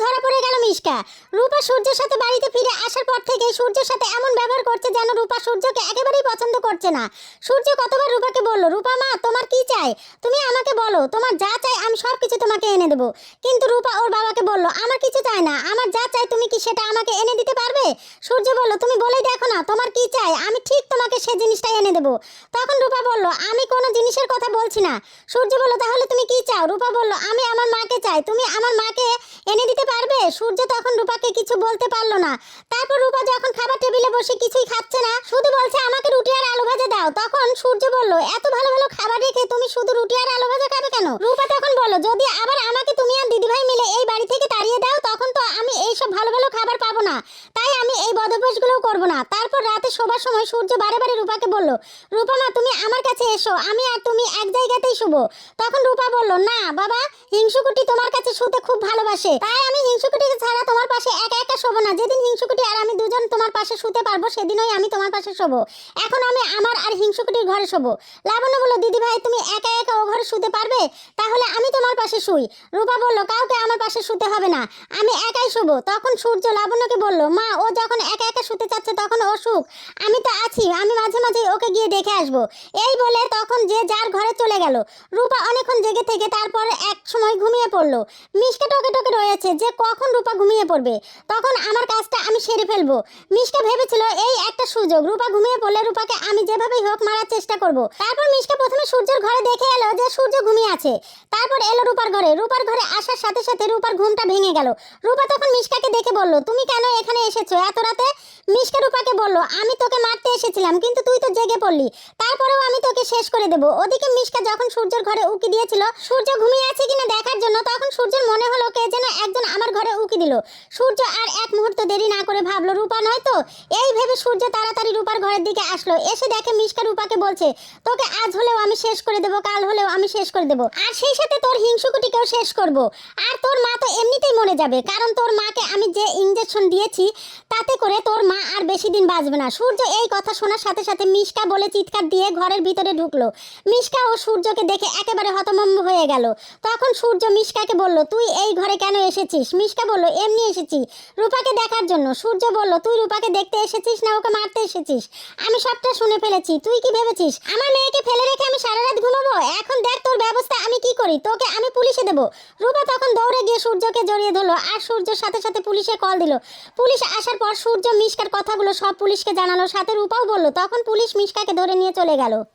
ধরা পড়ে গেল মিশকা। রূপা সূর্যের সাথে বাড়িতে ফিরে আসার পর থেকে সূর্যের সাথে এমন ব্যবহার করছে যেন রূপা সূর্যকে একেবারেই পছন্দ করছে না। সূর্য কতবার রূপাকে বলল, রূপা মা তোমার কি চাই, তুমি আমাকে বলো, তোমার যা চাই আমি সব কিছু তোমাকে এনে দেবো। কিন্তু রূপা ওর বাবাকে বলল, আমার কিছু চাই না, আমার যা চাই তুমি কি সেটা আমাকে এনে দিতে পারবে? সূর্য বলল, তুমি বলেই দেখো না তোমার কি চাই, আমি ঠিক তোমাকে সে জিনিসটা এনে দেবো। তখন রূপা বলল, আমি কোনো জিনিসের কথা বলছি না। সূর্য বলল, তাহলে তুমি কি চাও? রূপা বলল, আমি আমার মাকে চাই, তুমি আমার মাকে এনে দিতে পারবে? সূর্য তখন রূপাকে কিছু বলতে পারলো না। তারপর রূপা যখন খাবার টেবিলে বসে কিছুই খাচ্ছে না, শুধু বলছে আমাকে রুটি আর আলু ভাজা দাও। তখন সূর্য বলল, এত ভালো ভালো খাবার রেখে তুমি শুধু রুটি আর আলু ভাজা খাবে কেন? রূপা তখন বলল, যদি আবার আমাকে তুমি আর দিদিভাই মিলে এই বাড়ি থেকে তাড়িয়ে দাও তখন তো আমি এইসব ভালো ভালো খাবার পাবো না, তাই আমি এই বদভ্যাসগুলোও করবো না। তারপর রাতে শোবার সময় সূর্য বারে বারে রূপাকে বলল, রূপা মা তুমি আমার কাছে এসো, আমি আর তুমি এক জায়গাতেই শুবো। তখন রূপা বলল, না বাবা, হিংসুকুটি তোমার কাছে শুতে খুব ভালোবাসে, তাই আমি হিংসুকুটিকে ছাড়া তোমার পাশে একা একা শোবো না। যেদিন হিংসুকুটি আর আমি দুজন তোমার পাশে শুতে পারবো সেদিনই আমি তোমার পাশে শোবো। এখন আমি আমার আর হিংসুকুটির ঘরে শোবো। লাবণ্য বলল, দিদি ভাই তুমি একা একা ও ঘরে শুতে পারবে? তাহলে আমি তোমার পাশে শুই। রূপা বলল, কাউকে আমার পাশে শুতে হবে না, আমি একাই শোবো। তখন সূর্য লাবণ্যকে বলল, মা ও যখন একা একা শুতে চাচ্ছে তখন ও শুক, আমি তো আছি, আমি মাঝে মাঝে ওকে গিয়ে দেখে আসবো। এই বলে তখন যে যার ঘরে চলে গেল। রূপা অনেকক্ষণ জেগে থেকে তারপর এক সময় ঘুমিয়ে পড়লো। মিশকা টকে টকে রয়েছে যে কখন রূপা ঘুমিয়ে পড়বে, তখন আমার কাজটা আমি সেরে ফেলবো। মিশকা ভেবেছিল এই একটা সুযোগ, রূপা ঘুমিয়ে পড়লে রূপাকে আমি যেভাবেই হোক মারার চেষ্টা করব। তারপর মিশকা প্রথমে সূর্যের ঘরে দেখে এলো যে সূর্য ঘুমিয়ে আছে। তারপর এলো রূপার ঘরে। রূপার ঘরে আসার সাথে সাথে রূপার ঘুমটা ভেঙে গেল। রূপা তখন মিশকাকে দেখে বলল, তুমি কেন এখানে এসেছো এত রাতে? মিশকা রূপাকে বলল, আমি তোকে মারতে এসেছিলাম কিন্তু তুই তো জেগে পড়লি, তারপরেও আমি তোকে শেষ করে দেবো। ওদিকে মিশকা যখন সূর্যের ঘরে উকি দিয়েছিল সূর্য ঘুমিয়ে আছে কিনা দেখার জন্য, তখন সূর্যের মনে হলো কে যেন একজন আমার ঘরে উকি দিল। সূর্য আর এক মুহূর্ত দেরি না করে ভাবলো রূপা নয় তো। এই ভেবে সূর্য তাড়াতাড়ি রূপার ঘরের দিকে আসলো। এসে দেখে মিশকা রূপাকে বলছে, তোকে আজ হলেও আমি শেষ করে দেবো, কাল হলেও আমি শেষ করে দেবো, আর সেই সাথে তোর হিংসুকুটিকেও শেষ করব। আর তোর মা তো এমনিতেই মরে যাবে, কারণ তোর মাকে আমি যে ইঞ্জেকশন দিয়েছি তাতে করে তোর মা আর বেশি দিন বাঁচবে না। সূর্য এই কথা শোনার সাথে সাথে মিশকা বলে চিৎকার দিয়ে ঘরের ভিতরে ঢুকলো। মিশকা ও সূর্যকে দেখে একেবারে হতভম্ব হয়ে গেল। তখন সূর্য মিশকাকে বলল, তুই এই ঘরে কেন এসেছিস? মিশকা বলল, এমনি এসেছি রূপাকে দেখার জন্য। সূর্য বলল, তুই রূপাকে দেখতে এসেছিস না ওকে মারতে এসেছিস? আমি সবটা শুনে ফেলেছি। তুই কি ভেবেছিস আমার মেয়েকে ফেলে রেখে আমি সারা রাত ঘুমাবো? এখন দেখ তোর ব্যবস্থা আমি কি করি, তোকে আমি পুলিশে দেবো। রূপা তখন দৌড়ে গিয়ে সূর্যকে জড়িয়ে ধরলো আর সূর্যের সাথে সাথে পুলিশে কল দিল। পুলিশ আসার পর সূর্য মিশকার কথাগুলো সব পুলিশকে জানালো, সাথে রূপাও বলল। তখন পুলিশ মিশকাকে ধরে নিয়ে চলে গেল।